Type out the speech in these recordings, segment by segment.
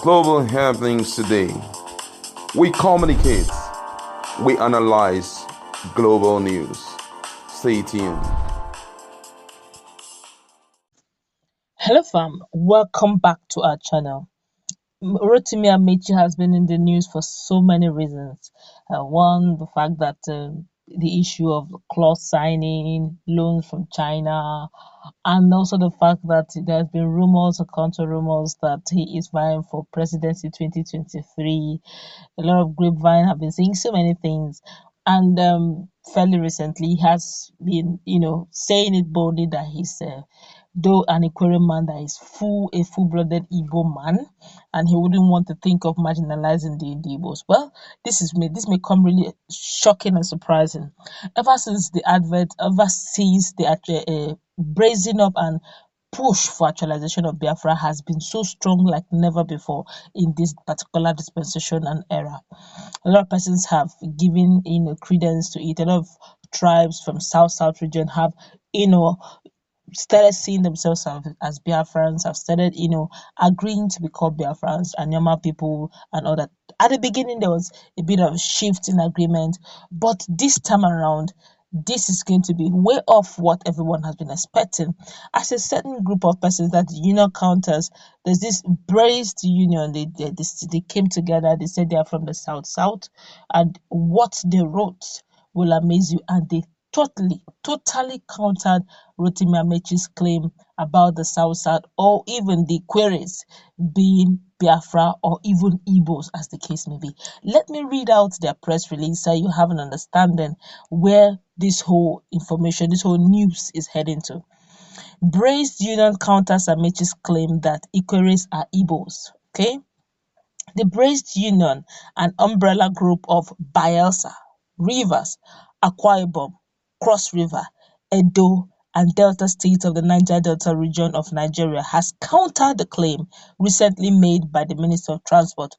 global happenings today. We communicate, we analyze global news. Stay tuned. Hello fam, welcome back to our channel. Rotimi Ameachi has been in the news for so many reasons. One, the fact that the issue of clause signing, loans from China, and also the fact that there's been rumors or counter rumors that he is vying for presidency 2023. A lot of grapevine have been saying so many things, and fairly recently he has been, saying it boldly that he's though an Ikwerre man that is a full-blooded Igbo man, and he wouldn't want to think of marginalizing the Igbos. Well, this may come really shocking and surprising. Ever since the brazen up and push for actualization of Biafra has been so strong like never before in this particular dispensation and era. A lot of persons have given credence to it. A lot of tribes from South region have started seeing themselves as Biafrans, have started, agreeing to be called Biafrans and Yama people and all that. At the beginning, there was a bit of a shift in agreement, but this time around, this is going to be way off what everyone has been expecting. As a certain group of persons that the union counters, there's this braced union. They came together. They said they are from the South, and what they wrote will amaze you. And they totally countered Rotimi Ameachi's claim about the South, or even the Ikwerres being Biafra or even Igbos, as the case may be. Let me read out their press release so you have an understanding where this whole information, this whole news is heading to. Braced Union counters Ameachi's claim that Ikwerres are Igbos. Okay? The Braced Union, an umbrella group of Bayelsa, Rivers, Akwa Ibom, Cross River, Edo, and Delta states of the Niger Delta region of Nigeria, has countered the claim recently made by the Minister of Transport,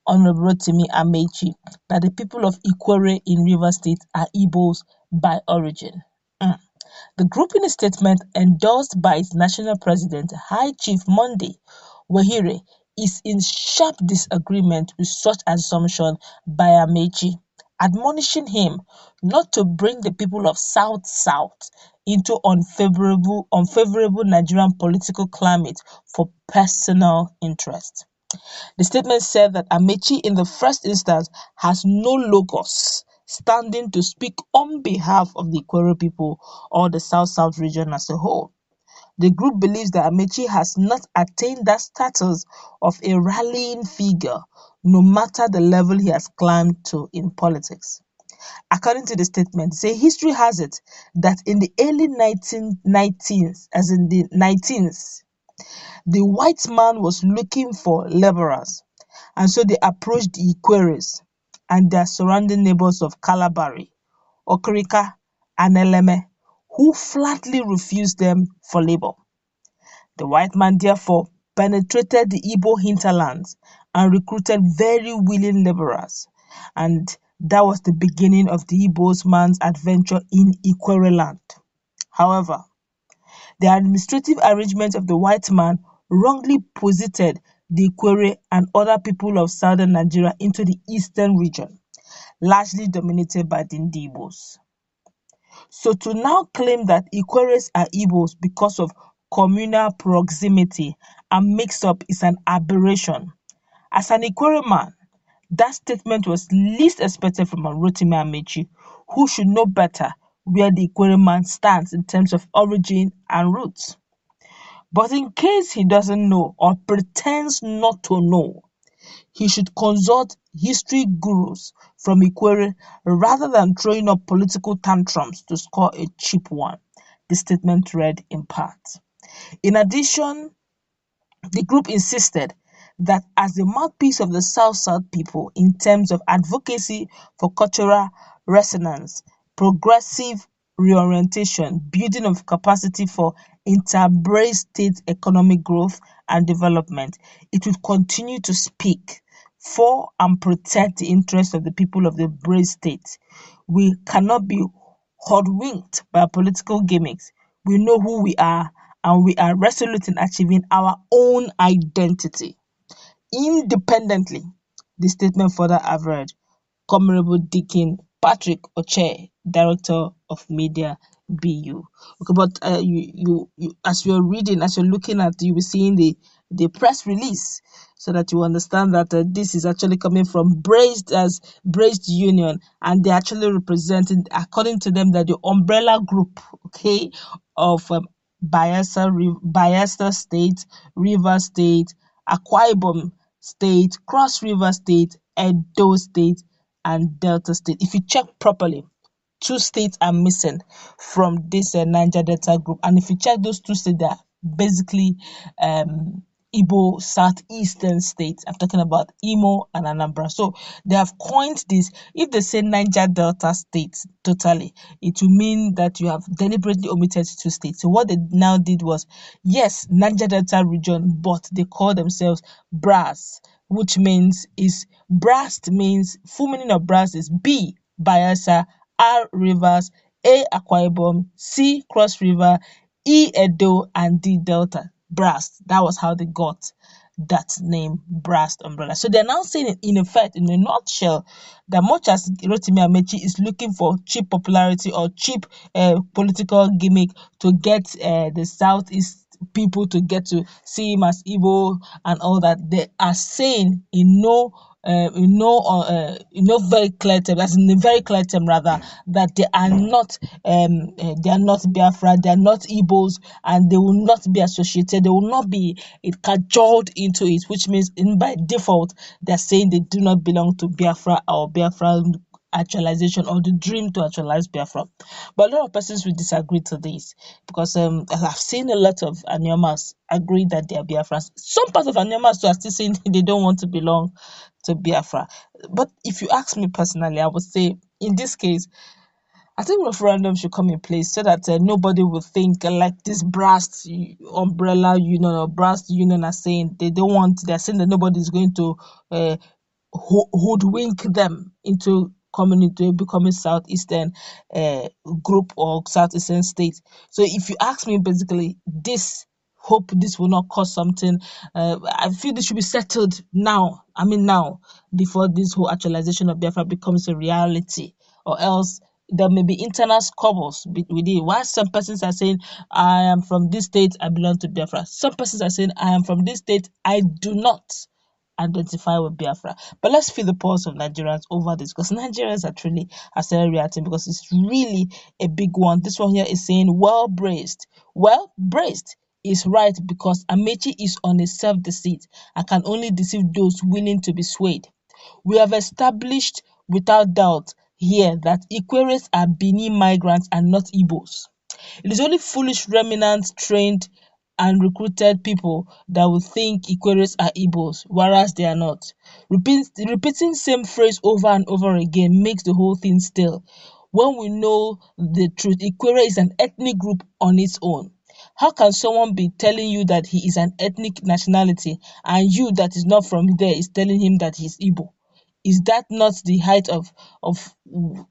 Honorable Rotimi Ameachi, that the people of Ikwerre in Rivers State are Igbos by origin. The group, in a statement endorsed by its national president, High Chief Monday Wahere, is in sharp disagreement with such assumption by Ameachi, admonishing him not to bring the people of South into unfavorable Nigerian political climate for personal interest. The statement said that Ameachi, in the first instance, has no logos standing to speak on behalf of the Ikwerre people or the South region as a whole. The group believes that Ameachi has not attained that status of a rallying figure, no matter the level he has climbed to in politics. According to the statement, history has it that in the early 1919s, as in the 19th, the white man was looking for laborers, and so they approached the Ikwerres and their surrounding neighbors of Kalabari, Okrika, and Eleme, who flatly refused them for labor. The white man therefore penetrated the Igbo hinterlands and recruited very willing laborers, and that was the beginning of the Igbo man's adventure in Ikwerre land. However, the administrative arrangement of the white man wrongly posited the Ikwerre and other people of southern Nigeria into the eastern region, largely dominated by the Igbos. So to now claim that Ikwerres are Igbos because of communal proximity and mix-up is an aberration. As an Ikwerre man, that statement was least expected from Rotimi Ameachi, who should know better where the Ikwerre man stands in terms of origin and roots. But in case he doesn't know or pretends not to know, he should consult history gurus from Ikwerre rather than throwing up political tantrums to score a cheap one, the statement read in part. In addition, the group insisted that as the mouthpiece of the South people in terms of advocacy for cultural resonance, progressive reorientation, building of capacity for inter-brace state economic growth and development, it would continue to speak for and protect the interests of the people of the brace state. We cannot be hoodwinked by political gimmicks. We know who we are, and we are resolute in achieving our own identity. independently. The statement further averred. Comparable Deacon Patrick Oche, Director of Media BU. Okay, but as you're reading, as you're looking at, you will seeing the press release, so that you understand that this is actually coming from Braced Union, and they're actually representing, according to them, that the umbrella group, okay, of Bayelsa State, Rivers State, Akwa Ibom State, Cross River State, Edo State, and Delta State. If you check properly, two states are missing from this Niger Delta group, and if you check those two states, they are basically Igbo southeastern states. I'm talking about Imo and Anambra. So they have coined this. If they say Niger Delta states totally, it will mean that you have deliberately omitted two states. So what they now did was, yes, Niger Delta region, but they call themselves BRAS, which means is Brast means, full meaning of Brast is B Bayelsa, R Rivers, A Akwa Ibom, C Cross River, E Edo, and D Delta. Brast. That was how they got that name, Brast Umbrella. So they're now saying, in effect, in a nutshell, that much as Rotimi Ameachi is looking for cheap popularity or cheap political gimmick to get the Southeast people to get to see him as Igbo and all that, they are saying in no very clear term, as in a very clear term rather, that they are not Biafra, they are not Igbos, and they will not be associated, they will not be cajoled into it, which means by default they are saying they do not belong to Biafra or Biafra actualization, or the dream to actualize Biafra. But a lot of persons will disagree to this, because I've seen a lot of Anyomas agree that they are Biafrans. Some parts of Anyomas are still saying they don't want to belong to Biafra. But if you ask me personally, I would say in this case, I think referendum should come in place, so that nobody will think like this Brast umbrella union or Brast union are saying they don't want. They're saying that nobody is going to uh, hoodwink them into coming into becoming southeastern group or southeastern state. So if you ask me, basically, this hope this will not cause something. I feel this should be settled now. I mean now, before this whole actualization of Biafra becomes a reality, or else there may be internal squabbles within. While some persons are saying, I am from this state, I belong to Biafra. Some persons are saying, I am from this state, I do not identify with Biafra. But let's feel the pulse of Nigerians over this, because Nigerians are truly started reacting, because it's really a big one. This one here is saying, well braced. Well braced is right, because Amechi is on a self-deceit and can only deceive those willing to be swayed. We have established without doubt here that Ikwerres are Benin migrants and not Igbos. It is only foolish remnants trained and recruited people that will think Ikwerres are Igbos, whereas they are not. Repeating same phrase over and over again makes the whole thing stale. When we know the truth, Ikwerre is an ethnic group on its own. How can someone be telling you that he is an ethnic nationality, and you that is not from there is telling him that he's Igbo? Is that not the height of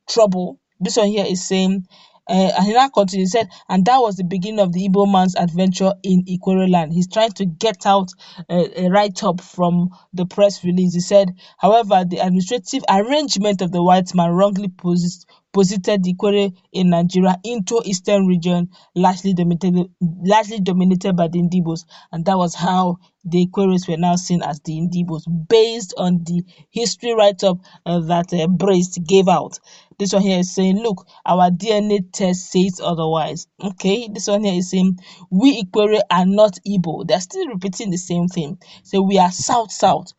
trouble? This one here is saying, and he now continues, he said, and that was the beginning of the Igbo man's adventure in Ikwerre land. He's trying to get out a write-up from the press release. He said, however, the administrative arrangement of the white man wrongly posited the Ikwerre in Nigeria into eastern region, largely dominated by the Ndibos, and that was how the Ikwerres were now seen as the Ndibos, based on the history write-up that Braced gave out. This one here is saying, look, our DNA test says otherwise. Okay, this one here is saying, we Ikwerre are not Igbo. They're still repeating the same thing. So we are South.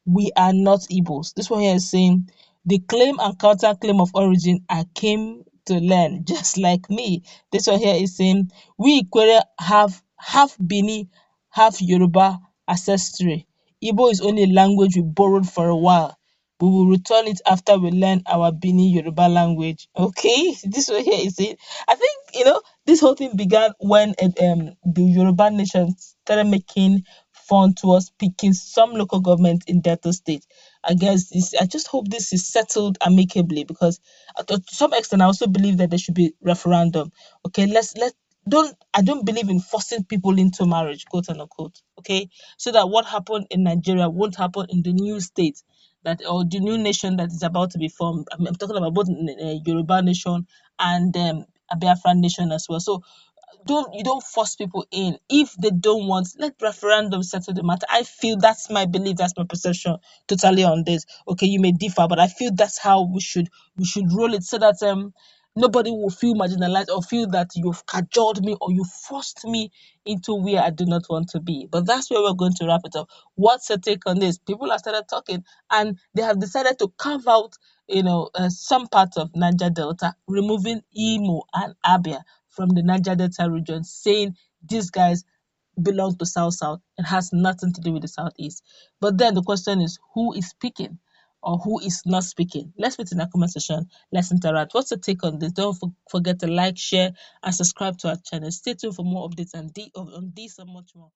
We are not Igbos. This one here is saying, the claim and counter-claim of origin I came to learn, just like me. This one here is saying, we Ikwerre have half Bini, half Yoruba ancestry. Igbo is only a language we borrowed for a while. We will return it after we learn our Bini Yoruba language. Okay, this one here is it. I think this whole thing began when the Yoruba nation started making fun towards picking some local government in Delta State. I guess I just hope this is settled amicably, because to some extent I also believe that there should be referendum. Okay, I don't believe in forcing people into marriage, quote unquote. Okay, so that what happened in Nigeria won't happen in the new state that or the new nation that is about to be formed. I'm talking about both Yoruba nation and a Biafra nation as well. So don't force people in. If they don't want, let referendum settle the matter. I feel that's my belief, that's my perception totally on this. Okay, you may differ, but I feel that's how we should roll it, so that nobody will feel marginalized or feel that you've cajoled me or you forced me into where I do not want to be. But that's where we're going to wrap it up. What's your take on this? People have started talking, and they have decided to carve out, some parts of Niger Delta, removing Imo and Abia from the Niger Delta region, saying these guys belong to South South. It has nothing to do with the Southeast. But then the question is, who is speaking or who is not speaking? Let's put in the comment section. Let's interact. What's your take on this? Don't forget to like, share, and subscribe to our channel. Stay tuned for more updates on this and much more.